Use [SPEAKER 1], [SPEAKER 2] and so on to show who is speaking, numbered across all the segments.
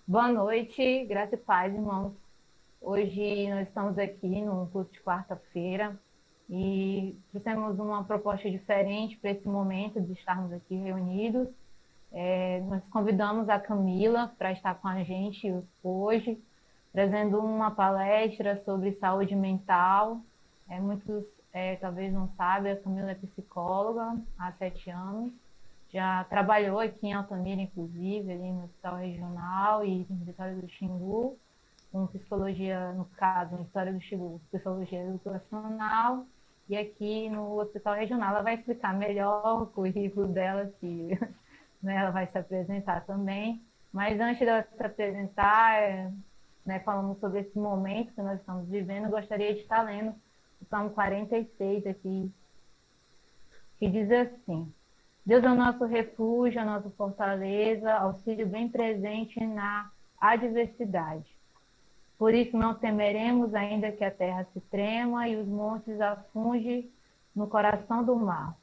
[SPEAKER 1] Boa noite, graça e paz, irmãos. Hoje nós estamos aqui no curso de quarta-feira e trouxemos uma proposta diferente para esse momento de estarmos aqui reunidos. Nós convidamos a Camila para estar com a gente hoje, trazendo uma palestra sobre saúde mental. Muitos talvez não sabem, a Camila é psicóloga há 7 anos. Já trabalhou aqui em Altamira, inclusive, ali no Hospital Regional e no Vitória do Xingu, com psicologia, no caso, no Vitória do Xingu, psicologia educacional, e aqui no Hospital Regional ela vai explicar melhor o currículo dela, que né, ela vai se apresentar também. Mas antes dela se apresentar, falando sobre esse momento que nós estamos vivendo, eu gostaria de estar lendo o Salmo 46 aqui, que diz assim: Deus é o nosso refúgio, a nossa fortaleza, auxílio bem presente na adversidade. Por isso não temeremos, ainda que a terra se trema e os montes afunde no coração do mar.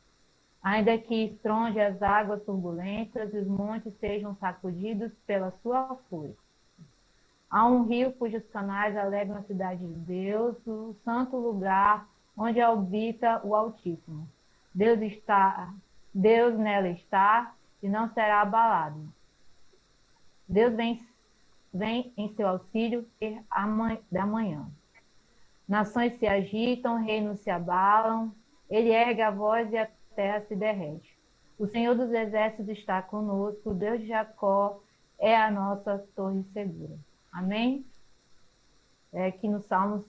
[SPEAKER 1] Ainda que estronde as águas turbulentas e os montes sejam sacudidos pela sua fúria. Há um rio cujos canais alegram a cidade de Deus, o santo lugar onde habita o Altíssimo. Deus está, Deus nela está e não será abalado. Deus vem em seu auxílio da manhã. Nações se agitam, reinos se abalam, ele ergue a voz e a terra se derrete. O Senhor dos Exércitos está conosco, o Deus de Jacó é a nossa torre segura. Amém? Aqui no Salmo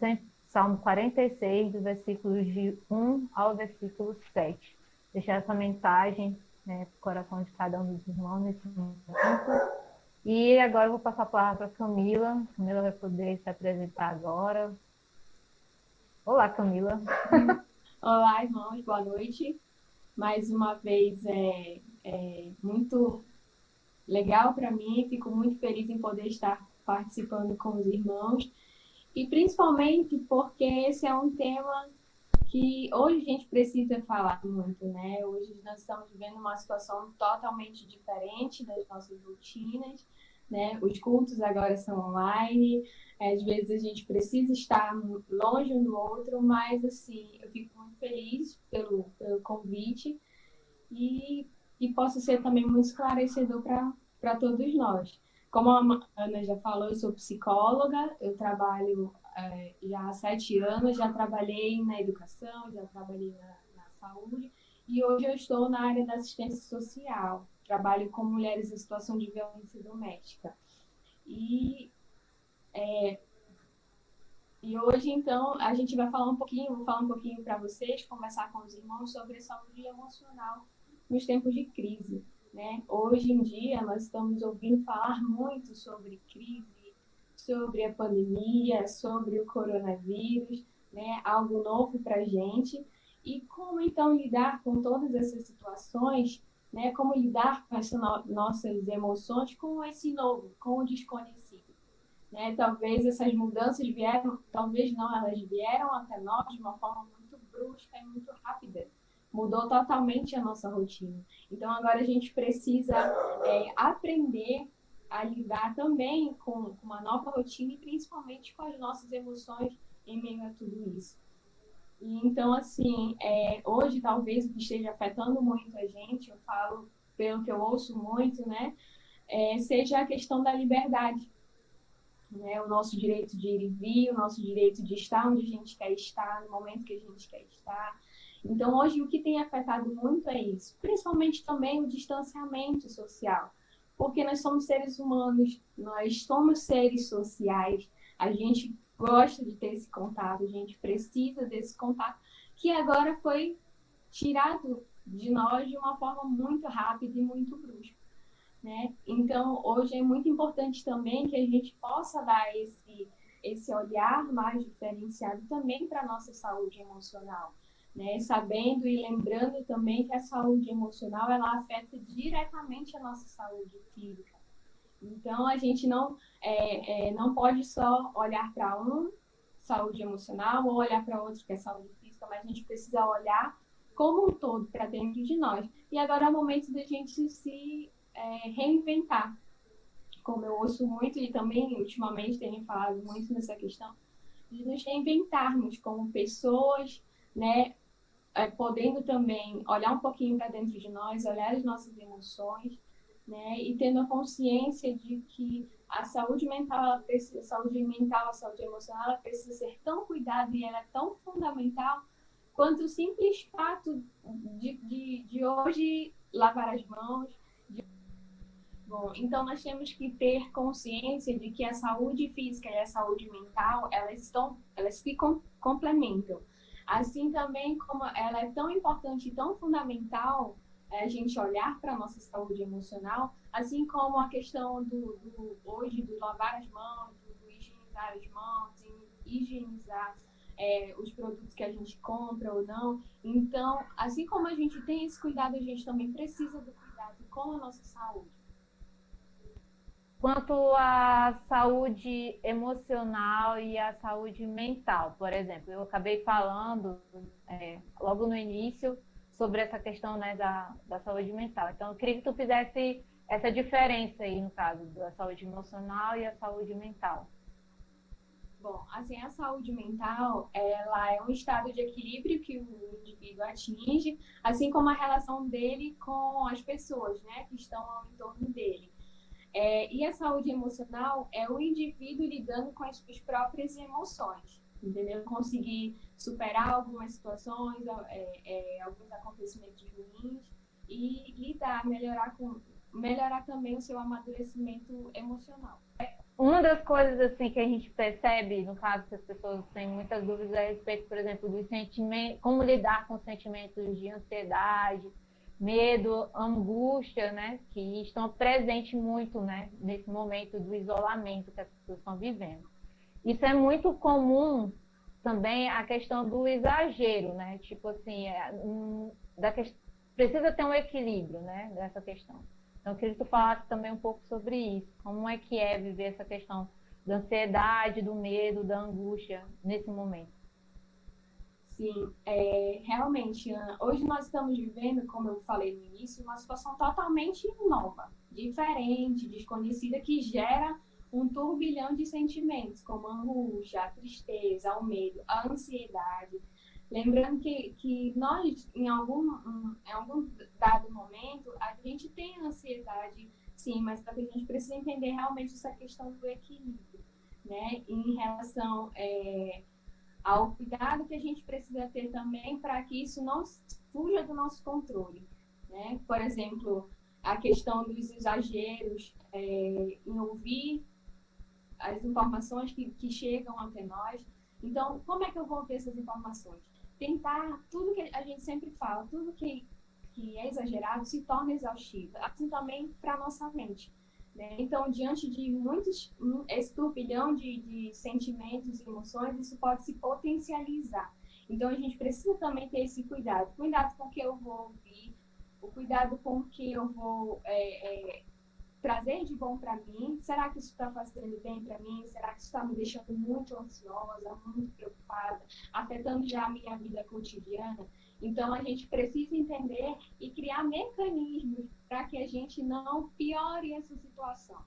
[SPEAKER 1] 46, dos versículos de 1 ao versículo 7. Deixar essa mensagem no coração de cada um dos irmãos nesse momento. E agora eu vou passar a palavra para a Camila. Camila vai poder se apresentar agora. Olá, Camila.
[SPEAKER 2] Olá, irmãos, boa noite. Mais uma vez é muito legal para mim, fico muito feliz em poder estar participando com os irmãos e principalmente porque esse é um tema que hoje a gente precisa falar muito, né? Hoje nós estamos vivendo uma situação totalmente diferente das nossas rotinas, né? Os cultos agora são online, às vezes a gente precisa estar longe um do outro, mas assim, eu fico muito feliz pelo convite e, e possa ser também muito esclarecedor para todos nós. Como a Ana já falou, eu sou psicóloga, eu trabalho já há 7 anos, já trabalhei na educação, já trabalhei na saúde, e hoje eu estou na área da assistência social. Trabalho com mulheres em situação de violência doméstica. E, e hoje, então, a gente vai falar um pouquinho, vou falar um pouquinho para vocês, conversar com os irmãos sobre saúde emocional nos tempos de crise. Né? Hoje em dia, nós estamos ouvindo falar muito sobre crise, sobre a pandemia, sobre o coronavírus, né? Algo novo para a gente. E como então lidar com todas essas situações, né? Como lidar com essas nossas emoções com esse novo, com o desconhecido. Né? Talvez essas mudanças vieram, talvez não, elas vieram até nós de uma forma muito brusca e muito rápida. Mudou totalmente a nossa rotina. Então agora a gente precisa aprender a lidar também com uma nova rotina e principalmente com as nossas emoções em meio a tudo isso. E, então, assim, hoje talvez o que esteja afetando muito a gente, eu falo pelo que eu ouço muito, né, seja a questão da liberdade, né? O nosso direito de ir e vir, o nosso direito de estar onde a gente quer estar, no momento que a gente quer estar. Então, hoje, o que tem afetado muito é isso, principalmente também o distanciamento social, porque nós somos seres humanos, nós somos seres sociais, a gente gosta de ter esse contato, a gente precisa desse contato, que agora foi tirado de nós de uma forma muito rápida e muito brusca. Né? Então, hoje é muito importante também que a gente possa dar esse olhar mais diferenciado também para a nossa saúde emocional, né? Sabendo e lembrando também que a saúde emocional ela afeta diretamente a nossa saúde física. Então, a gente não pode só olhar para saúde emocional, ou olhar para outro que é saúde física, mas a gente precisa olhar como um todo para dentro de nós. E agora é o momento da gente se reinventar. como eu ouço muito e também ultimamente tenho falado muito nessa questão, de nos reinventarmos como pessoas, né? Podendo também olhar um pouquinho para dentro de nós, olhar as nossas emoções, né? E tendo a consciência de que a saúde mental, a saúde emocional, ela precisa ser tão cuidada e ela é tão fundamental quanto o simples fato de hoje lavar as mãos. Bom, então nós temos que ter consciência de que a saúde física e a saúde mental, elas se complementam. Assim também como ela é tão importante e tão fundamental a gente olhar para a nossa saúde emocional, assim como a questão hoje do lavar as mãos, do higienizar as mãos, higienizar os produtos que a gente compra ou não. Então, assim como a gente tem esse cuidado, a gente também precisa do cuidado com a nossa saúde.
[SPEAKER 1] Quanto à saúde emocional e à saúde mental, por exemplo, eu acabei falando logo no início sobre essa questão, né, da saúde mental. Então, eu queria que tu fizesse essa diferença aí, no caso, da saúde emocional e a saúde mental.
[SPEAKER 2] Bom, assim, a saúde mental, ela é um estado de equilíbrio que o indivíduo atinge, assim como a relação dele com as pessoas, né, que estão ao entorno dele. E a saúde emocional é o indivíduo lidando com as suas próprias emoções, entendeu? Conseguir superar algumas situações, alguns acontecimentos ruins e lidar, melhorar também o seu amadurecimento emocional.
[SPEAKER 1] Uma das coisas assim que a gente percebe, no caso que as pessoas têm muitas dúvidas a respeito, por exemplo, dos sentimentos, como lidar com sentimentos de ansiedade, medo, angústia, né, que estão presentes muito, né, nesse momento do isolamento que as pessoas estão vivendo. Isso é muito comum também a questão do exagero, né, tipo assim, precisa ter um equilíbrio, né, dessa questão. Então, eu queria que tu falasse também um pouco sobre isso. Como é que é viver essa questão da ansiedade, do medo, da angústia nesse momento?
[SPEAKER 2] Sim, realmente, Ana, hoje nós estamos vivendo, como eu falei no início, uma situação totalmente nova, diferente, desconhecida, que gera um turbilhão de sentimentos, como a angústia, a tristeza, o medo, a ansiedade. Lembrando que nós, em algum dado momento, a gente tem ansiedade, sim, mas a gente precisa entender realmente essa questão do equilíbrio, né, em relação ao cuidado que a gente precisa ter também para que isso não fuja do nosso controle, né? Por exemplo, a questão dos exageros em ouvir as informações que chegam até nós. Então, como é que eu vou ter essas informações? Tentar, tudo que a gente sempre fala, tudo que é exagerado se torna exaustivo, assim também para a nossa mente. Né? Então, diante de esse turbilhão de sentimentos e emoções, isso pode se potencializar. Então, a gente precisa também ter esse cuidado. Cuidado com o que eu vou ouvir, o cuidado com o que eu vou trazer de bom para mim. Será que isso está fazendo bem para mim? Será que isso está me deixando muito ansiosa, muito preocupada, afetando já a minha vida cotidiana? Então, a gente precisa entender e criar mecanismos para que a gente não piore essa situação.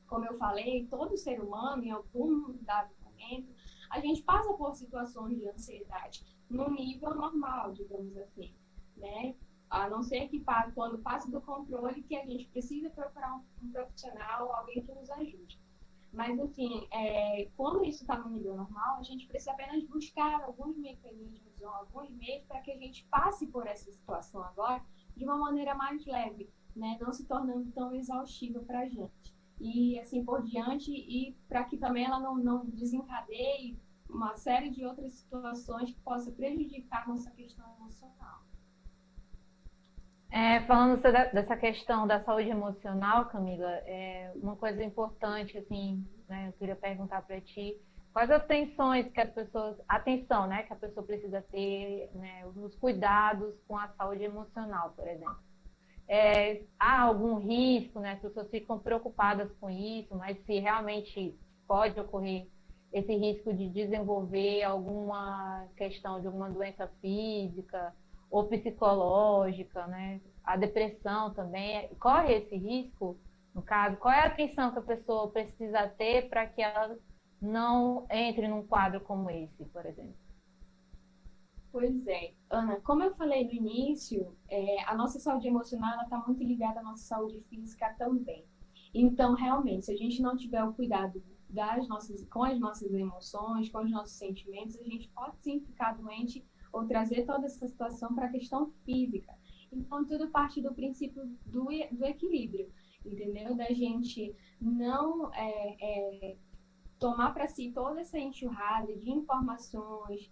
[SPEAKER 2] Como eu falei, todo ser humano, em algum dado momento, a gente passa por situações de ansiedade no nível normal, digamos assim, né? A não ser que quando passa do controle, que a gente precisa procurar um profissional, alguém que nos ajude. Mas, assim, quando isso está no nível normal, a gente precisa apenas buscar alguns mecanismos ou alguns meios para que a gente passe por essa situação agora de uma maneira mais leve, né? Não se tornando tão exaustiva para a gente. E assim por diante, e para que também ela não desencadeie uma série de outras situações que possa prejudicar a nossa questão emocional.
[SPEAKER 1] Falando dessa questão da saúde emocional, Camila, uma coisa importante, assim, né, eu queria perguntar para ti, quais as atenção, né, que a pessoa precisa ter, né, nos cuidados com a saúde emocional, por exemplo. Há algum risco, né, as pessoas ficam preocupadas com isso, mas se realmente pode ocorrer esse risco de desenvolver alguma questão de alguma doença física ou psicológica, né? A depressão também corre esse risco No caso, qual é a atenção que a pessoa precisa ter para que ela não entre num quadro como esse, por exemplo?
[SPEAKER 2] Pois é, Ana, como eu falei no início, a nossa saúde emocional está muito ligada à nossa saúde física também. Então, realmente, se a gente não tiver o cuidado com as nossas emoções, com os nossos sentimentos, a gente pode sim ficar doente ou trazer toda essa situação para a questão física. Então, tudo parte do princípio do equilíbrio, entendeu? Da gente não tomar para si toda essa enxurrada de informações,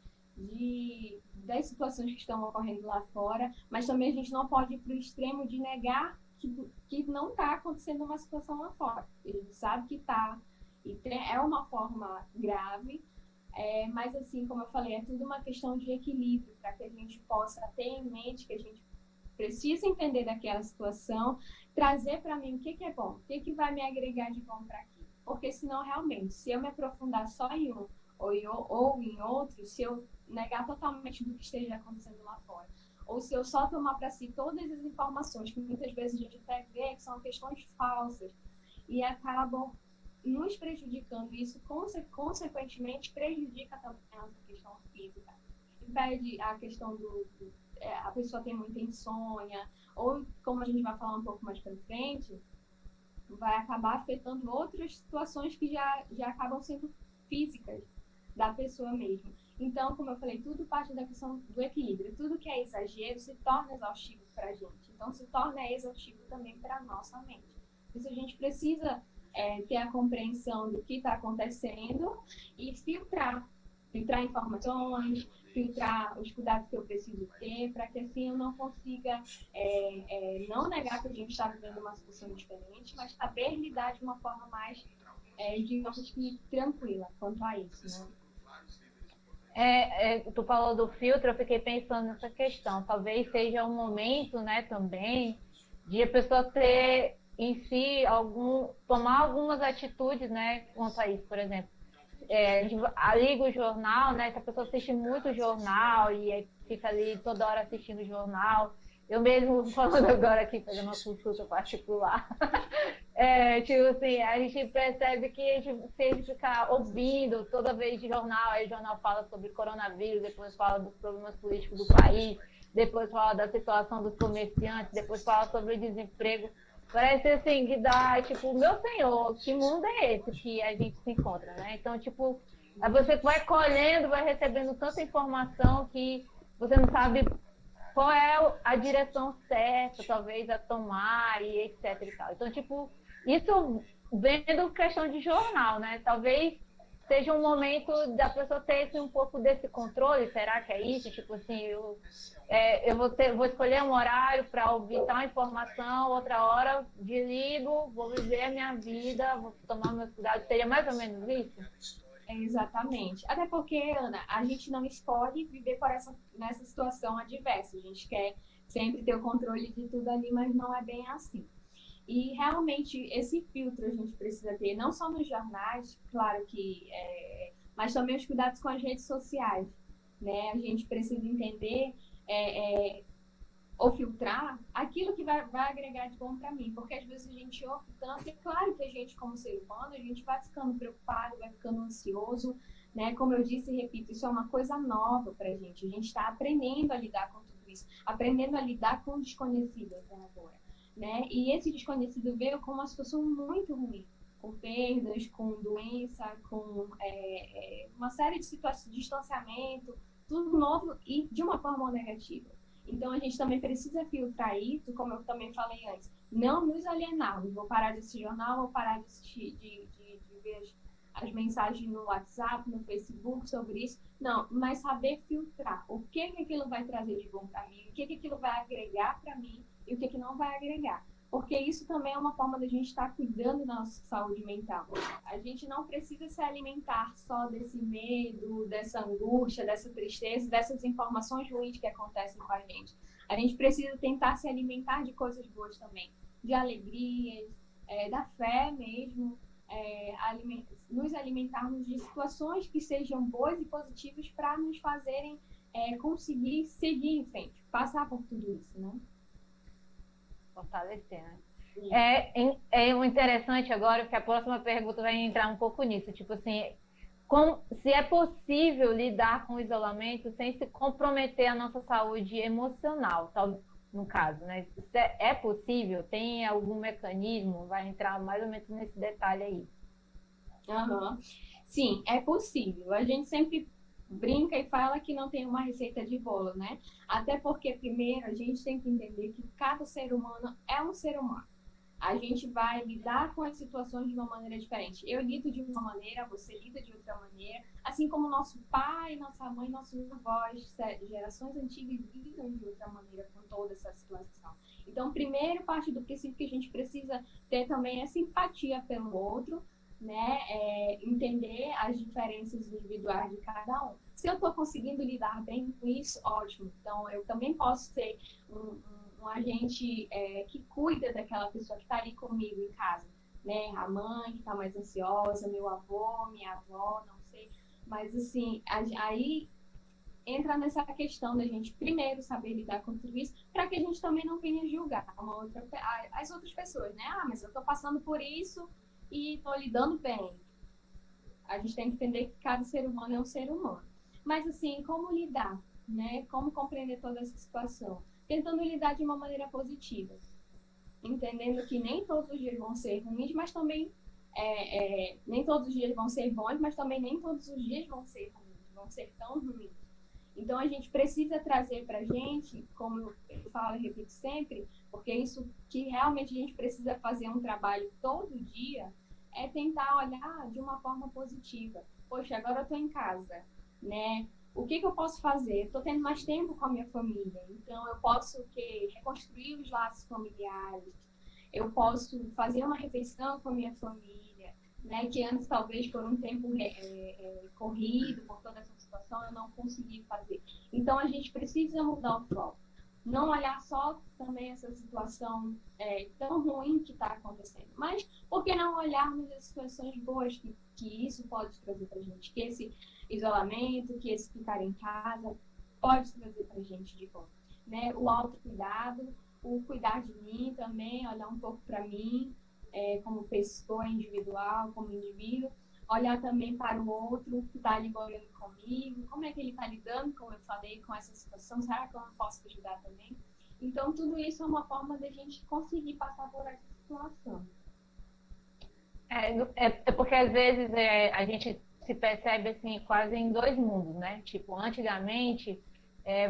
[SPEAKER 2] das situações que estão ocorrendo lá fora, mas também a gente não pode ir para o extremo de negar que não está acontecendo uma situação lá fora. A gente sabe que está, e é uma forma grave, mas assim, como eu falei, é tudo uma questão de equilíbrio, para que a gente possa ter em mente que a gente precisa entender daquela situação, trazer para mim o que é bom, o que vai me agregar de bom para aqui. Porque senão, realmente, se eu me aprofundar só em um ou em outro, se eu negar totalmente do que esteja acontecendo lá fora, ou se eu só tomar para si todas as informações, que muitas vezes a gente até vê que são questões falsas, e acabam nos prejudicando, isso consequentemente prejudica também a nossa questão física. Impede a questão a pessoa tem muita insônia, ou como a gente vai falar um pouco mais para frente, vai acabar afetando outras situações que já acabam sendo físicas da pessoa mesmo. Então, como eu falei, tudo parte da questão do equilíbrio. Tudo que é exagero se torna exaustivo para a gente. Então, se torna exaustivo também para a nossa mente. Por isso, a gente precisa ter a compreensão do que está acontecendo e filtrar informações, filtrar os cuidados que eu preciso ter, para que assim eu não consiga não negar que a gente está vivendo uma situação diferente, mas saber lidar de uma forma mais, digamos que, tranquila quanto a isso, né?
[SPEAKER 1] Tu falou do filtro, eu fiquei pensando nessa questão. Talvez seja um momento, né, também, de a pessoa ter em si tomar algumas atitudes, né, quanto a isso, por exemplo. A gente liga o jornal, né? Se a pessoa assiste muito jornal e aí fica ali toda hora assistindo o jornal. Eu mesmo falando agora aqui, fazendo uma consulta particular. Tipo assim, a gente percebe que se a gente ficar ouvindo toda vez de jornal, aí o jornal fala sobre coronavírus, depois fala dos problemas políticos do país, depois fala da situação dos comerciantes, depois fala sobre o desemprego. Parece assim, que dá, tipo, meu senhor, que mundo é esse que a gente se encontra, né? Então, tipo, aí você vai colhendo, vai recebendo tanta informação que você não sabe qual é a direção certa, talvez, a tomar e etc e tal. Então, tipo, isso vendo questão de jornal, né? Talvez seja um momento da pessoa ter um pouco desse controle. Será que é isso? Tipo assim, eu vou escolher um horário para ouvir tal informação, outra hora desligo, vou viver a minha vida, vou tomar meus cuidados. Seria mais ou menos isso?
[SPEAKER 2] Exatamente. Até porque, Ana, a gente não escolhe viver nessa situação adversa. A gente quer sempre ter o controle de tudo ali, mas não é bem assim. E realmente esse filtro a gente precisa ter, não só nos jornais, claro que, mas também os cuidados com as redes sociais, né? A gente precisa entender ou filtrar aquilo que vai agregar de bom para mim, porque às vezes a gente ouve tanto, e é claro que a gente, como ser humano, a gente vai ficando preocupado, vai ficando ansioso, né? Como eu disse e repito, isso é uma coisa nova para a gente está aprendendo a lidar com tudo isso, aprendendo a lidar com o desconhecido até agora, né? E esse desconhecido veio com uma situação muito ruim, com perdas, com doença, com uma série de situações de distanciamento, tudo novo e de uma forma negativa. Então, a gente também precisa filtrar isso, como eu também falei antes. Não nos alienarmos. Vou parar de assistir jornal, vou parar de assistir, de ver as mensagens no WhatsApp, no Facebook sobre isso. Não, mas saber filtrar. O que aquilo vai trazer de bom para mim, o que aquilo vai agregar para mim e o que não vai agregar. Porque isso também é uma forma da gente estar cuidando da nossa saúde mental. A gente não precisa se alimentar só desse medo, dessa angústia, dessa tristeza, dessas informações ruins que acontecem com a gente. A gente precisa tentar se alimentar de coisas boas também, de alegrias, da fé mesmo, nos alimentarmos de situações que sejam boas e positivas para nos fazerem conseguir seguir em frente, passar por tudo isso, né?
[SPEAKER 1] Fortalecer, né? É o interessante agora, que a próxima pergunta vai entrar um pouco nisso. Tipo assim, se é possível lidar com o isolamento sem se comprometer a nossa saúde emocional, tal, no caso, né? Se é possível? Tem algum mecanismo? Vai entrar mais ou menos nesse detalhe aí.
[SPEAKER 2] Uhum. Sim, é possível. A gente sempre brinca e fala que não tem uma receita de bolo, né? Até porque, primeiro, a gente tem que entender que cada ser humano é um ser humano. A gente vai lidar com as situações de uma maneira diferente. Eu lido de uma maneira, você lida de outra maneira, assim como nosso pai, nossa mãe, nossos avós, gerações antigas lidam de outra maneira com toda essa situação. Então, primeiro, parte do princípio que a gente precisa ter também é simpatia pelo outro, né? Entender as diferenças individuais de cada um. Se eu estou conseguindo lidar bem com isso, ótimo. Então, eu também posso ser um agente que cuida daquela pessoa que está ali comigo em casa, né? A mãe que está mais ansiosa, meu avô, minha avó, não sei. Mas, assim, aí entra nessa questão da gente primeiro saber lidar com tudo isso, para que a gente também não venha julgar as outras pessoas, né? Ah, mas eu estou passando por isso e estou lidando bem. A gente tem que entender que cada ser humano é um ser humano. Mas, assim, como lidar, né? Como compreender toda essa situação? Tentando lidar de uma maneira positiva. Entendendo que nem todos os dias vão ser ruins, mas também nem todos os dias vão ser bons, mas também nem todos os dias vão ser ruins, vão ser tão ruins. Então, a gente precisa trazer para a gente, como eu falo e repito sempre, porque isso que realmente a gente precisa fazer um trabalho todo dia, é tentar olhar de uma forma positiva. Poxa, agora eu estou em casa, né? O que eu posso fazer? Estou tendo mais tempo com a minha família, então eu posso reconstruir os laços familiares, eu posso fazer uma refeição com a minha família, né? Que antes, talvez, por um tempo corrido, por toda essa situação, eu não consegui fazer. Então, a gente precisa mudar o foco. Não olhar só também essa situação tão ruim que está acontecendo, mas por que não olharmos as situações boas que isso pode trazer para a gente? Que esse isolamento, que esse ficar em casa pode trazer para a gente de bom. Né? O autocuidado, o cuidar de mim também, olhar um pouco para mim, como pessoa individual, como indivíduo, olhar também para o outro que está ali olhando comigo, como é que ele está lidando, como eu falei, com essa situação, será que eu não posso ajudar também? Então, tudo isso é uma forma da gente conseguir passar por essa situação.
[SPEAKER 1] É porque às vezes a gente se percebe assim quase em dois mundos, né? Tipo, antigamente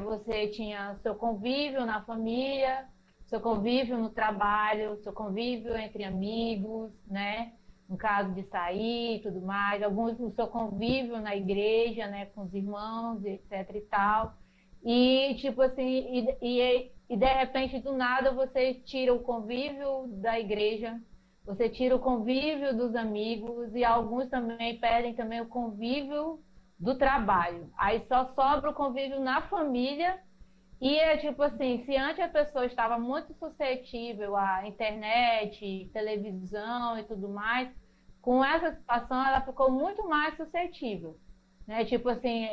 [SPEAKER 1] você tinha seu convívio na família, seu convívio no trabalho, seu convívio entre amigos, né? No caso de sair e tudo mais, alguns o seu convívio na igreja, né? Com os irmãos, etc e tal. E tipo assim, e de repente do nada você tira o convívio da igreja, você tira o convívio dos amigos e alguns também pedem também o convívio do trabalho. Aí só sobra o convívio na família e é tipo assim, se antes a pessoa estava muito suscetível à internet, televisão e tudo mais, com essa situação ela ficou muito mais suscetível, né? Tipo assim,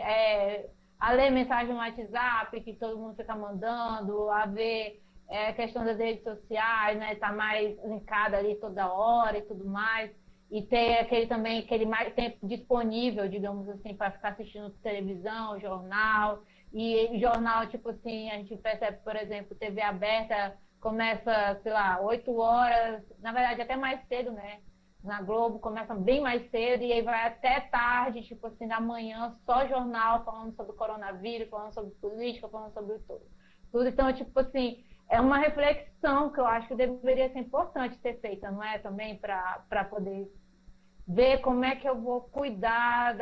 [SPEAKER 1] a ler mensagem no WhatsApp que todo mundo fica mandando, a ver a questão das redes sociais, né? Tá mais linkada ali toda hora e tudo mais. E ter aquele mais tempo disponível, digamos assim, para ficar assistindo televisão, jornal. E jornal, tipo assim, a gente percebe, por exemplo, TV aberta começa, sei lá, 8 horas, na verdade até mais cedo, né? Na Globo começa bem mais cedo e aí vai até tarde, tipo assim, da manhã, só jornal falando sobre coronavírus, falando sobre política, falando sobre tudo. Tudo. Então, tipo assim, é uma reflexão que eu acho que deveria ser importante ser feita, não é? Também para poder ver como é que eu vou cuidar,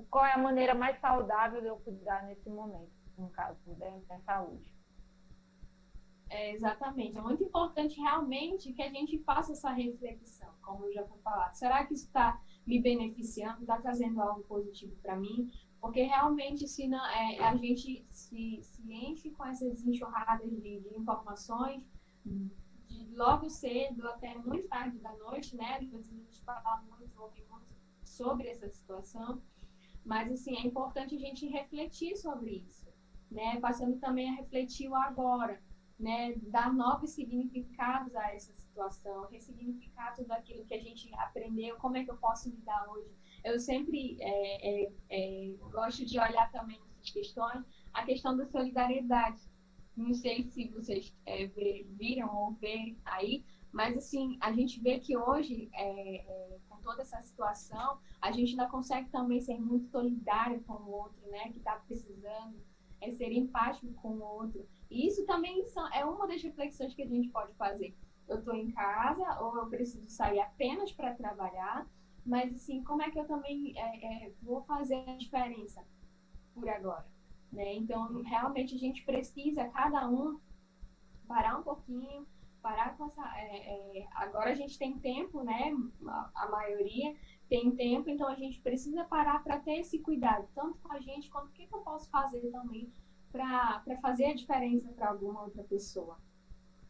[SPEAKER 1] qual é a maneira mais saudável de eu cuidar nesse momento, no caso, da saúde.
[SPEAKER 2] Exatamente. É muito importante realmente que a gente faça essa reflexão, como eu já fui falar. Será que isso está me beneficiando, está trazendo algo positivo para mim? Porque realmente, se não, a gente se enche com essas enxurradas de informações, de logo cedo até muito tarde da noite, né? Depois a gente fala muito, ouve muito sobre essa situação. Mas, assim, é importante a gente refletir sobre isso, né? Passando também a refletir o agora. né, dar novos significados a essa situação, ressignificar tudo aquilo que a gente aprendeu, como é que eu posso lidar hoje. Eu sempre gosto de olhar também nessas questões, a questão da solidariedade. Não sei se vocês viram ou vê aí, mas assim, a gente vê que hoje, com toda essa situação, a gente ainda consegue também ser muito solidário com o outro, né, que está precisando, ser empático com o outro. E isso também é uma das reflexões que a gente pode fazer. Eu estou em casa ou eu preciso sair apenas para trabalhar, mas assim, como é que eu também vou fazer a diferença por agora? Né? Então, realmente a gente precisa, cada um, parar um pouquinho, parar com essa... agora a gente tem tempo, né? A maioria tem tempo, então a gente precisa parar para ter esse cuidado, tanto com a gente, quanto o que eu posso fazer também para fazer a diferença para alguma outra pessoa.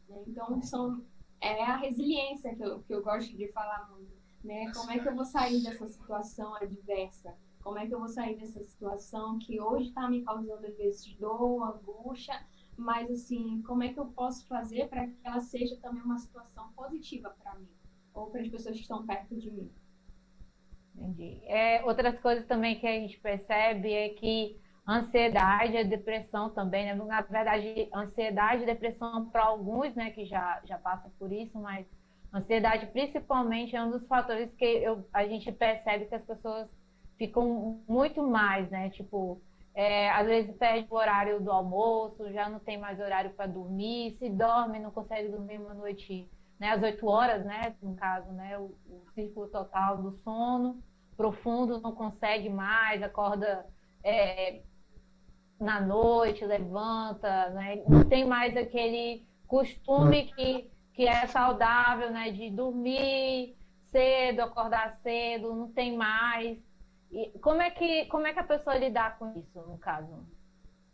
[SPEAKER 2] Né? Então, é a resiliência que eu gosto de falar muito. Né? Como é que eu vou sair dessa situação adversa? Como é que eu vou sair dessa situação que hoje está me causando, às vezes, dor, angústia, mas, assim, como é que eu posso fazer para que ela seja também uma situação positiva para mim? Ou para as pessoas que estão perto de mim?
[SPEAKER 1] Entendi. Outras coisas também que a gente percebe é que ansiedade e depressão também, né? Na verdade, ansiedade e depressão para alguns, né, que já passam por isso, mas ansiedade principalmente é um dos fatores que a gente percebe que as pessoas ficam muito mais, né? Tipo, às vezes perde o horário do almoço, já não tem mais horário para dormir, se dorme, não consegue dormir uma noite, né, às 8 horas, né, no caso, né, o círculo total do sono profundo, não consegue mais, acorda na noite, levanta, né, não tem mais aquele costume que é saudável, né, de dormir cedo, acordar cedo, não tem mais. E como é que a pessoa lidar com isso, no caso?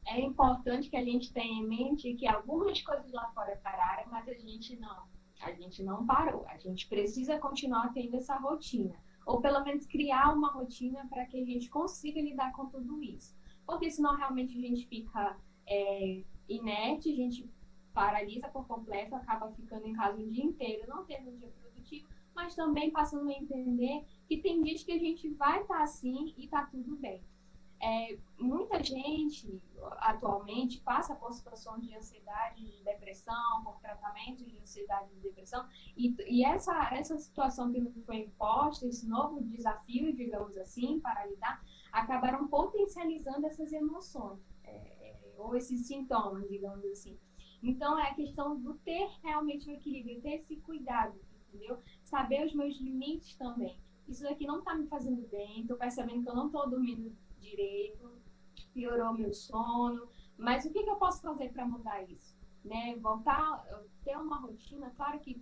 [SPEAKER 2] É importante que a gente tenha em mente que algumas coisas lá fora pararam, mas a gente não. A gente não parou. A gente precisa continuar tendo essa rotina. Ou pelo menos criar uma rotina para que a gente consiga lidar com tudo isso. Porque senão realmente a gente fica inerte, a gente paralisa por completo, acaba ficando em casa o dia inteiro, não tendo um dia produtivo, mas também passando a entender que tem dias que a gente vai estar assim e está tudo bem. Muita gente atualmente passa por situações de ansiedade, de depressão, por tratamentos de ansiedade e de depressão, e essa situação que nos foi imposta, esse novo desafio, digamos assim, para lidar, acabaram potencializando essas emoções, ou esses sintomas, digamos assim. Então, é a questão do ter realmente um equilíbrio, ter esse cuidado, entendeu? Saber os meus limites também. Isso daqui não está me fazendo bem, estou percebendo que eu não estou dormindo direito, piorou meu sono, mas o que eu posso fazer para mudar isso? Né? Voltar, ter uma rotina, claro que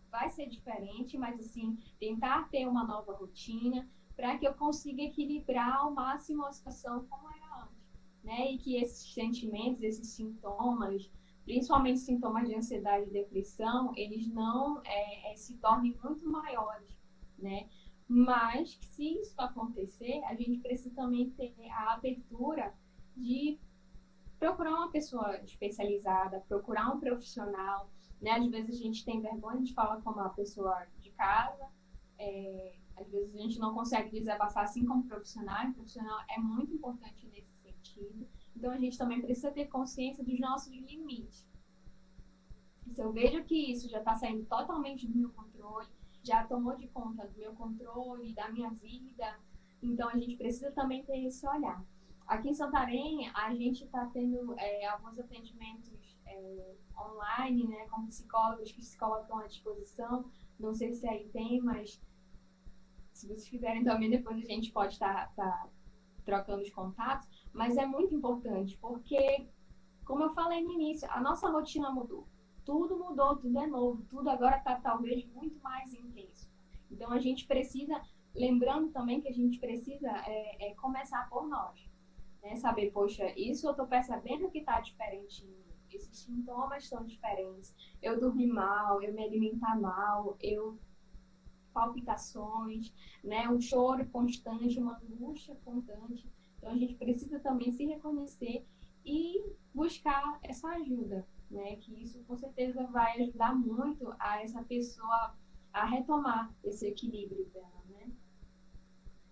[SPEAKER 2] vai ser diferente, mas assim, tentar ter uma nova rotina para que eu consiga equilibrar ao máximo a situação como era antes, né? E que esses sentimentos, esses sintomas, principalmente sintomas de ansiedade e depressão, eles não se tornem muito maiores, né? Mas, se isso acontecer, a gente precisa também ter a abertura de procurar uma pessoa especializada, procurar um profissional, né? Às vezes a gente tem vergonha de falar com uma pessoa de casa, às vezes a gente não consegue desabafar assim como profissional, e o profissional é muito importante nesse sentido. Então a gente também precisa ter consciência dos nossos limites. Se eu vejo que isso já está saindo totalmente do meu controle, já tomou de conta do meu controle, da minha vida, então a gente precisa também ter esse olhar. Aqui em Santarém, a gente está tendo alguns atendimentos online, né, com psicólogos que se colocam à disposição. Não sei se aí tem, mas se vocês quiserem também, depois a gente pode estar trocando os contatos. Mas é muito importante, porque, como eu falei no início, a nossa rotina mudou. Tudo mudou, tudo é novo, tudo agora está talvez muito mais intenso. Então a gente precisa, lembrando também que a gente precisa começar por nós, né? Saber, poxa, isso eu estou percebendo que está diferente em mim, esses sintomas estão diferentes, eu dormi mal, eu me alimentar mal, eu palpitações, né? Um choro constante, uma angústia constante. Então a gente precisa também se reconhecer e buscar essa ajuda. né? Que isso com certeza vai ajudar muito a essa pessoa a retomar esse equilíbrio dela, né?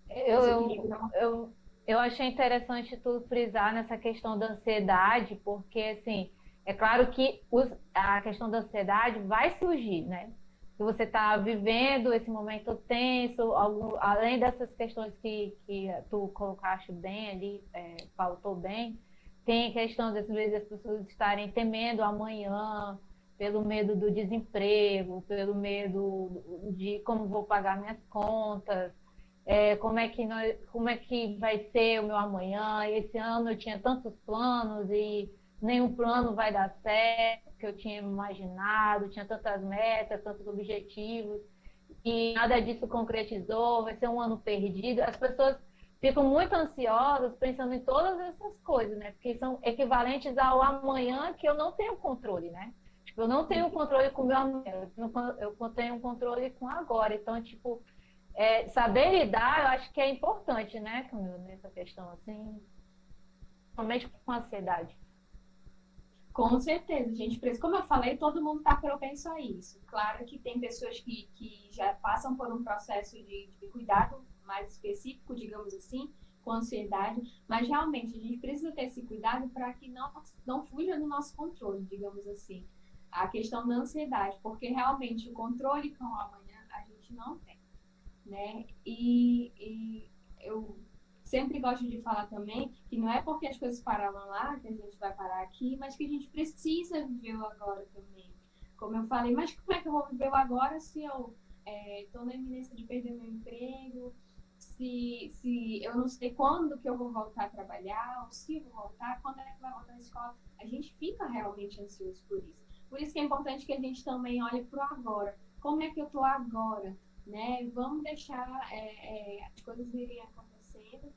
[SPEAKER 1] Eu,
[SPEAKER 2] Esse
[SPEAKER 1] eu,
[SPEAKER 2] equilíbrio.
[SPEAKER 1] eu, eu achei interessante tu frisar nessa questão da ansiedade, porque, assim, é claro que a questão da ansiedade vai surgir, né? Se você está vivendo esse momento tenso, além dessas questões que tu colocaste bem ali, pautou bem, tem a questão, às vezes, as pessoas estarem temendo amanhã, pelo medo do desemprego, pelo medo de como vou pagar minhas contas, como é que vai ser o meu amanhã. Esse ano eu tinha tantos planos e nenhum plano vai dar certo, que eu tinha imaginado, tinha tantas metas, tantos objetivos, e nada disso concretizou, vai ser um ano perdido. As pessoas ficam muito ansiosas pensando em todas essas coisas, né? Porque são equivalentes ao amanhã que eu não tenho controle, né? Tipo, eu não tenho controle com o meu amanhã, eu tenho controle com agora. Então, tipo, saber lidar, eu acho que é importante, né, Camila, nessa questão, assim, somente com a ansiedade.
[SPEAKER 2] Com certeza, gente. Como eu falei, todo mundo está propenso a isso. Claro que tem pessoas que já passam por um processo de cuidado mais específico, digamos assim, com ansiedade, mas realmente a gente precisa ter esse cuidado para que não fuja do nosso controle, digamos assim. A questão da ansiedade, porque realmente o controle com o amanhã a gente não tem, né? E eu sempre gosto de falar também que não é porque as coisas pararam lá que a gente vai parar aqui, mas que a gente precisa viver o agora também. Como eu falei, mas como é que eu vou viver o agora se eu estou na iminência de perder meu emprego, se eu não sei quando que eu vou voltar a trabalhar, ou se eu vou voltar, quando é que vai voltar à escola? A gente fica realmente ansioso por isso. Por isso que é importante que a gente também olhe para o agora. Como é que eu estou agora? Né? Vamos deixar as coisas irem acontecendo,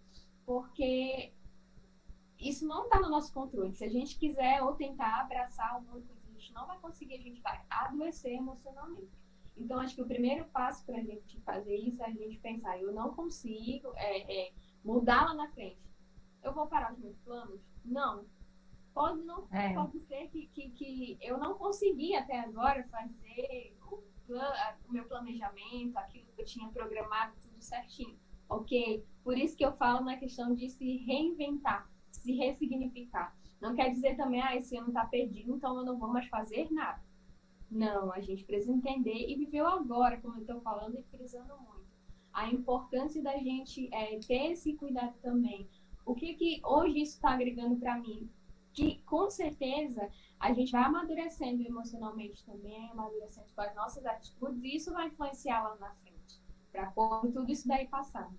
[SPEAKER 2] porque isso não está no nosso controle. Se a gente quiser ou tentar abraçar alguma coisa, a gente não vai conseguir, a gente vai adoecer emocionalmente. Então, acho que o primeiro passo para a gente fazer isso é a gente pensar: eu não consigo mudar lá na frente. Eu vou parar os meus planos? Não. Pode não,
[SPEAKER 1] É,
[SPEAKER 2] pode ser que eu não consegui até agora fazer o meu planejamento, aquilo que eu tinha programado, tudo certinho. Ok? Por isso que eu falo na questão de se reinventar, se ressignificar. Não quer dizer também, esse ano está perdido, então eu não vou mais fazer nada. Não, a gente precisa entender e viver o agora, como eu estou falando e frisando muito. A importância da gente ter esse cuidado também. O que hoje isso está agregando para mim? Que com certeza a gente vai amadurecendo emocionalmente também, amadurecendo com as nossas atitudes, e isso vai influenciar lá na frente, para quando tudo isso daí passar.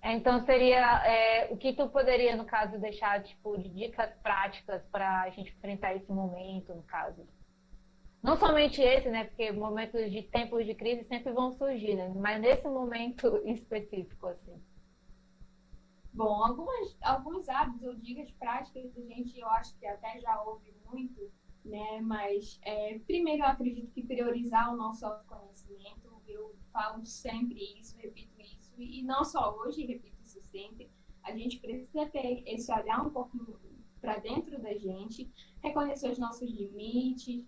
[SPEAKER 1] então seria o que tu poderia, no caso, deixar tipo de dicas práticas para a gente enfrentar esse momento, no caso. Não somente esse, né? Porque momentos de tempos de crise sempre vão surgir, né? Mas nesse momento específico, assim.
[SPEAKER 2] Bom, alguns hábitos ou dicas práticas, a gente, eu acho que até já ouve muito, né? Mas, primeiro, eu acredito que priorizar o nosso autoconhecimento, eu falo sempre isso, repito isso, e não só hoje, repito isso sempre, a gente precisa ter esse olhar um pouquinho para dentro da gente, reconhecer os nossos limites,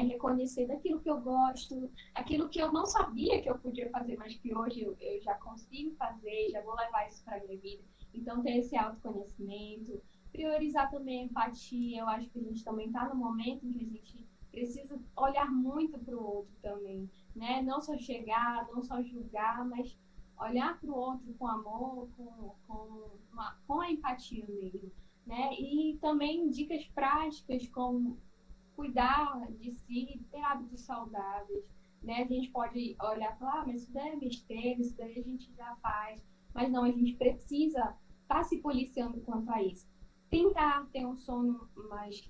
[SPEAKER 2] reconhecer daquilo que eu gosto, aquilo que eu não sabia que eu podia fazer, mas que hoje eu já consigo fazer, já vou levar isso para a minha vida. Então, ter esse autoconhecimento, priorizar também a empatia. Eu acho que a gente também está no momento em que a gente precisa olhar muito para o outro também, né? Não só chegar, não só julgar, mas olhar para o outro com amor, com a empatia mesmo, né? E também dicas práticas como cuidar de si, ter hábitos saudáveis, né? A gente pode olhar e falar, mas isso daí é besteira, isso daí a gente já faz. Mas não, a gente precisa estar se policiando quanto a isso. Tentar ter um sono mais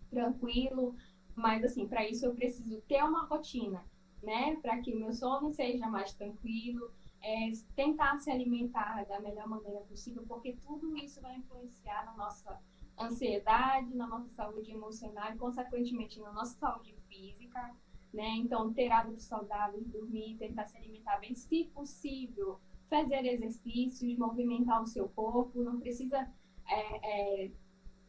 [SPEAKER 2] tranquilo, mas assim, para isso eu preciso ter uma rotina, né? Para que o meu sono seja mais tranquilo, tentar se alimentar da melhor maneira possível, porque tudo isso vai influenciar na nossa ansiedade, na nossa saúde emocional e, consequentemente, na nossa saúde física, né? Então, ter hábitos saudáveis, dormir, tentar se alimentar bem, se possível, fazer exercícios, movimentar o seu corpo, não precisa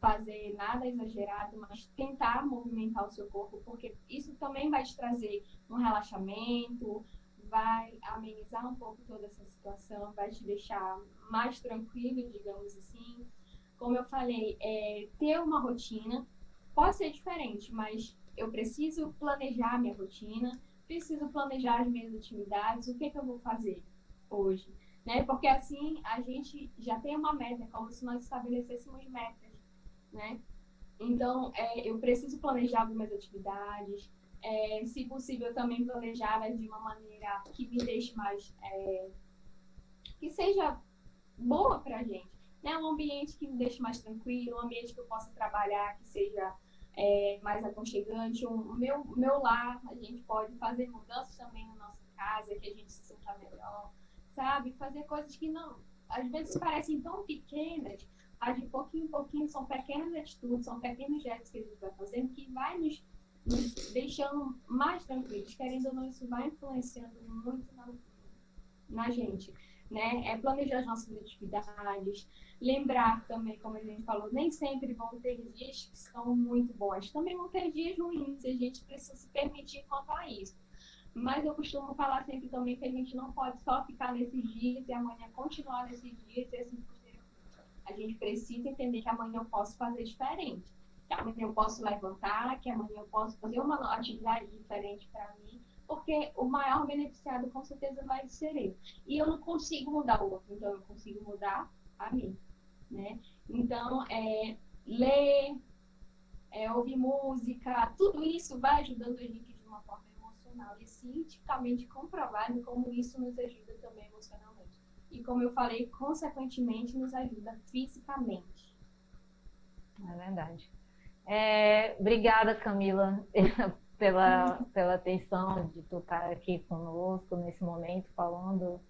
[SPEAKER 2] fazer nada exagerado, mas tentar movimentar o seu corpo, porque isso também vai te trazer um relaxamento, vai amenizar um pouco toda essa situação, vai te deixar mais tranquilo, digamos assim. Como eu falei, ter uma rotina pode ser diferente, mas eu preciso planejar a minha rotina, preciso planejar as minhas atividades, o que, que eu vou fazer hoje, né? Porque assim a gente já tem uma meta, como se nós estabelecêssemos metas, né? Então, eu preciso planejar algumas atividades, se possível também planejá-las de uma maneira que me deixe mais, que seja boa para a gente, né? Um ambiente que me deixe mais tranquilo, um ambiente que eu possa trabalhar, que seja mais aconchegante. O meu lar, a gente pode fazer mudanças também na nossa casa, que a gente se sinta melhor, sabe? Fazer coisas que não, às vezes parecem tão pequenas, mas de pouquinho em pouquinho são pequenas atitudes, são pequenos gestos que a gente vai fazendo que vai nos deixando mais tranquilos. Querendo ou não, isso vai influenciando muito na gente, né? Planejar as nossas atividades, lembrar também, como a gente falou, nem sempre vão ter dias que são muito bons, também vão ter dias ruins, e a gente precisa se permitir quanto a isso. Mas eu costumo falar sempre também que a gente não pode só ficar nesses dias e amanhã continuar nesses dias e assim posteriormente. A gente precisa entender que amanhã eu posso fazer diferente, que amanhã eu posso levantar, que amanhã eu posso fazer uma atividade diferente para mim, porque o maior beneficiado com certeza vai ser eu. E eu não consigo mudar o outro, então eu consigo mudar a mim, né? Então, ler, ouvir música, tudo isso vai ajudando a gente de uma forma emocional e cientificamente comprovado como isso nos ajuda também emocionalmente. E como eu falei, consequentemente nos ajuda fisicamente.
[SPEAKER 1] É verdade. Obrigada, Camila, pela atenção de tu estar aqui conosco nesse momento, falando,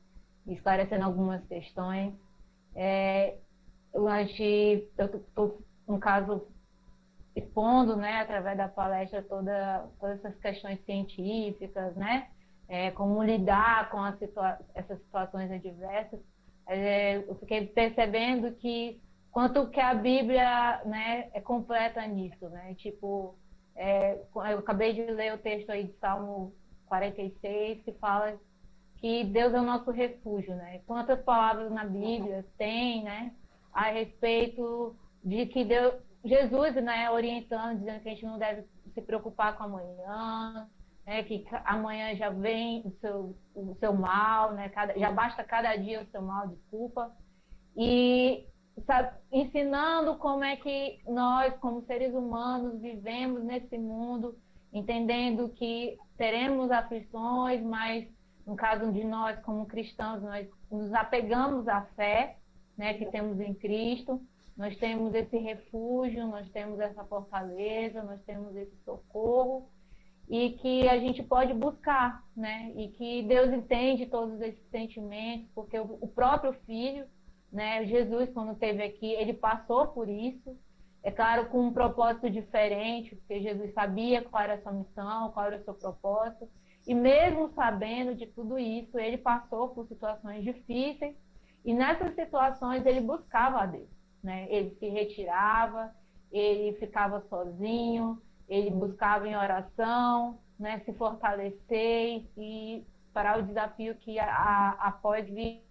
[SPEAKER 1] esclarecendo algumas questões. Eu estou, no caso, expondo, né, através da palestra, todas essas questões científicas, né, como lidar com essas situações adversas. Eu fiquei percebendo que quanto que a Bíblia, né, é completa nisso, né, tipo, eu acabei de ler o texto aí de Salmo 46, que fala que Deus é o nosso refúgio, né? Quantas palavras na Bíblia tem, né, a respeito de que Deus, Jesus, né, orientando, dizendo que a gente não deve se preocupar com amanhã, né, que amanhã já vem o seu mal, né, já basta cada dia o seu mal, desculpa. E sabe, ensinando como é que nós, como seres humanos, vivemos nesse mundo, entendendo que teremos aflições, mas no caso de nós, como cristãos, nós nos apegamos à fé, né, que temos em Cristo, nós temos esse refúgio, nós temos essa fortaleza, nós temos esse socorro, e que a gente pode buscar, né, e que Deus entende todos esses sentimentos, porque o próprio Filho, né, Jesus, quando esteve aqui, ele passou por isso, é claro, com um propósito diferente, porque Jesus sabia qual era a sua missão, qual era o seu propósito, e mesmo sabendo de tudo isso, ele passou por situações difíceis, e nessas situações ele buscava a Deus, né? Ele se retirava, ele ficava sozinho, ele buscava em oração, né, se fortalecer e para o desafio que após vir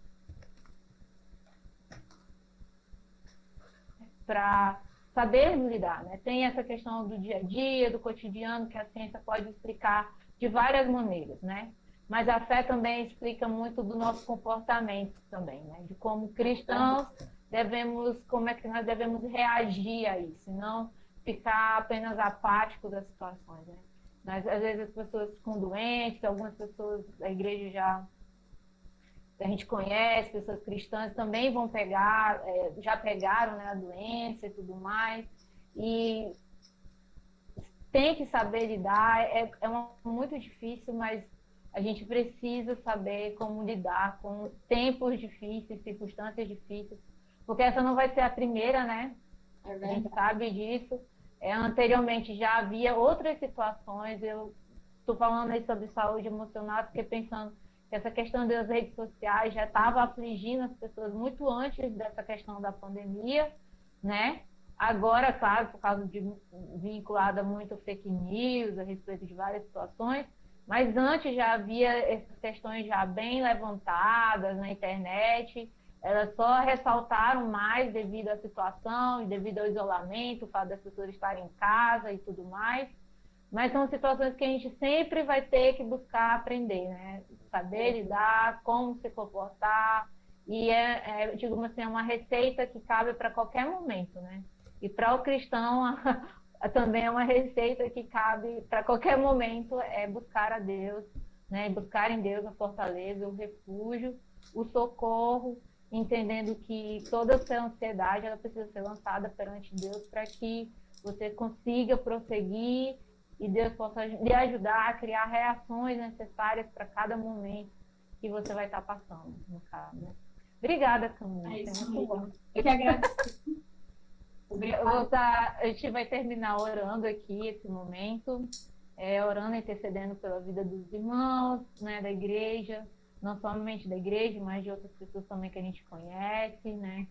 [SPEAKER 1] para sabermos lidar, né? Tem essa questão do dia a dia, do cotidiano, que a ciência pode explicar de várias maneiras, né? Mas a fé também explica muito do nosso comportamento também, né? De como cristãos como é que nós devemos reagir a isso, não ficar apenas apáticos das situações, né? Mas, às vezes as pessoas ficam doentes, algumas pessoas da igreja já a gente conhece, pessoas cristãs também vão pegar, já pegaram, né, a doença e tudo mais, e tem que saber lidar, muito difícil, mas a gente precisa saber como lidar com tempos difíceis, circunstâncias difíceis, porque essa não vai ser a primeira, né? A gente sabe disso. Anteriormente já havia outras situações, eu estou falando aí sobre saúde emocional, fiquei pensando que essa questão das redes sociais já estava afligindo as pessoas muito antes dessa questão da pandemia, né? Agora, claro, por causa de vinculada muito fake news a respeito de várias situações, mas antes já havia essas questões já bem levantadas na internet, elas só ressaltaram mais devido à situação e devido ao isolamento, o fato das pessoas estarem em casa e tudo mais. Mas são situações que a gente sempre vai ter que buscar aprender, né? Saber lidar, como se comportar. E digamos assim, é uma receita que cabe para qualquer momento, né? E para o cristão também é uma receita que cabe para qualquer momento, é buscar a Deus, né? Buscar em Deus a fortaleza, o refúgio, o socorro, entendendo que toda essa ansiedade ela precisa ser lançada perante Deus para que você consiga prosseguir e Deus possa lhe ajudar a criar reações necessárias para cada momento que você vai estar passando, no caso, né? Obrigada, Camila.
[SPEAKER 2] É isso mesmo. Eu que agradeço.
[SPEAKER 1] A gente vai terminar orando aqui esse momento, orando, intercedendo pela vida dos irmãos, né, da igreja, não somente da igreja, mas de outras pessoas também que a gente conhece, né,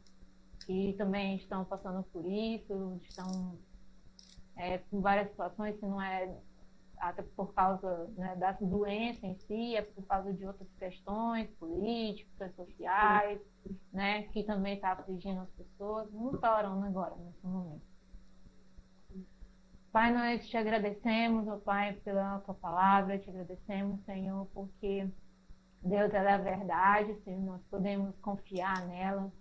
[SPEAKER 1] que também estão passando por isso, estão com várias situações, que não é até por causa, né, da doença em si, é por causa de outras questões políticas, sociais, né, que também está afligindo as pessoas. Vamos estar orando agora, nesse momento. Pai, nós te agradecemos, ó Pai, pela tua palavra, te agradecemos, Senhor, porque Deus, ela é a verdade, Senhor, nós podemos confiar nela.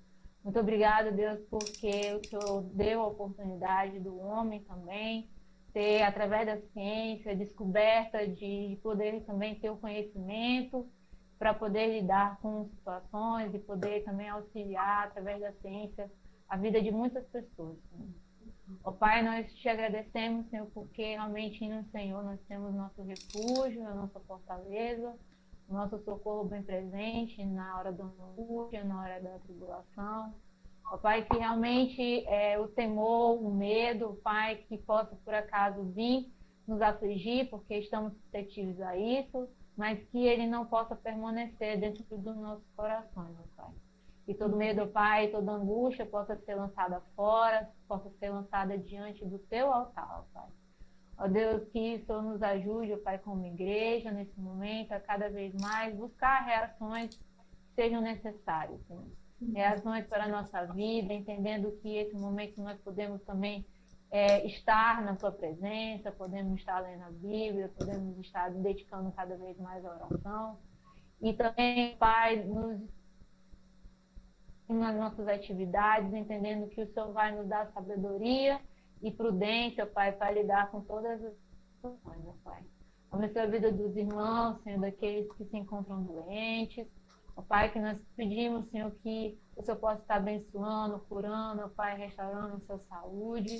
[SPEAKER 1] Muito obrigada, Deus, porque o Senhor deu a oportunidade do homem também ter, através da ciência, descoberta de poder também ter o conhecimento para poder lidar com situações e poder também auxiliar, através da ciência, a vida de muitas pessoas. Ó Pai, nós te agradecemos, Senhor, porque realmente no Senhor nós temos nosso refúgio, a nossa fortaleza, o nosso socorro bem presente na hora da angústia, na hora da tribulação. Ó Pai, que realmente o temor, o medo, Pai, que possa por acaso vir nos afligir, porque estamos suscetíveis a isso, mas que ele não possa permanecer dentro dos nossos corações, ó Pai. Que todo medo, Pai, toda angústia possa ser lançada fora, possa ser lançada diante do teu altar, ó Pai. Ó Deus, que o Senhor nos ajude, ó Pai, como igreja, nesse momento, a cada vez mais buscar reações que sejam necessárias, Senhor. Reações para a nossa vida, entendendo que esse momento nós podemos também estar na tua presença, podemos estar lendo a Bíblia, podemos estar dedicando cada vez mais à oração. E também, Pai, nas nossas atividades, entendendo que o Senhor vai nos dar sabedoria e prudência, Pai, para lidar com todas as situações, Pai. Abençoe a vida dos irmãos, Senhor, daqueles que se encontram doentes. Ó Pai, que nós pedimos, Senhor, que o Senhor possa estar abençoando, curando, ó Pai, restaurando a sua saúde.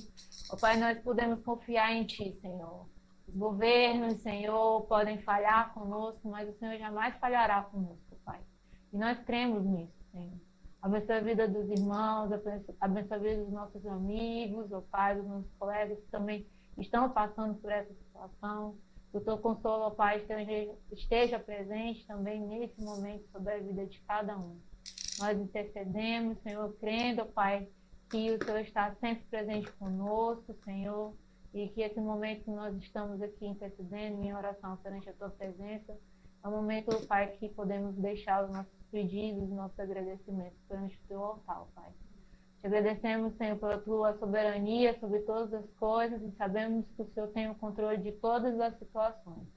[SPEAKER 1] Ó Pai, nós podemos confiar em Ti, Senhor. Os governos, Senhor, podem falhar conosco, mas o Senhor jamais falhará conosco, Pai. E nós cremos nisso, Senhor. Abençoe a vida dos irmãos, abençoe a vida dos nossos amigos, ó Pai, dos nossos colegas que também estão passando por essa situação. Que o teu consolo, ó Pai, esteja presente também nesse momento sobre a vida de cada um. Nós intercedemos, Senhor, crendo, ó Pai, que o Senhor está sempre presente conosco, Senhor, e que esse momento que nós estamos aqui intercedendo em oração perante a tua presença, é um momento, ó Pai, que podemos deixar os nossos pedidos, nossos agradecimentos perante o teu altar, Pai. Te agradecemos, Senhor, pela tua soberania sobre todas as coisas e sabemos que o Senhor tem o controle de todas as situações.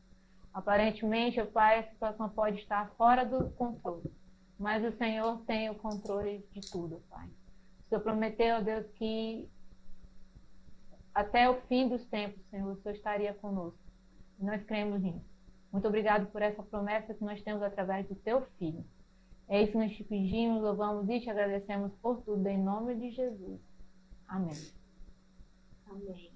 [SPEAKER 1] Aparentemente, ó Pai, a situação pode estar fora do controle, mas o Senhor tem o controle de tudo, Pai. O Senhor prometeu, ó Deus, que até o fim dos tempos, Senhor, o Senhor estaria conosco. E nós cremos nisso. Muito obrigado por essa promessa que nós temos através do teu Filho. É isso que nós te pedimos, louvamos e te agradecemos por tudo, em nome de Jesus. Amém.
[SPEAKER 2] Amém.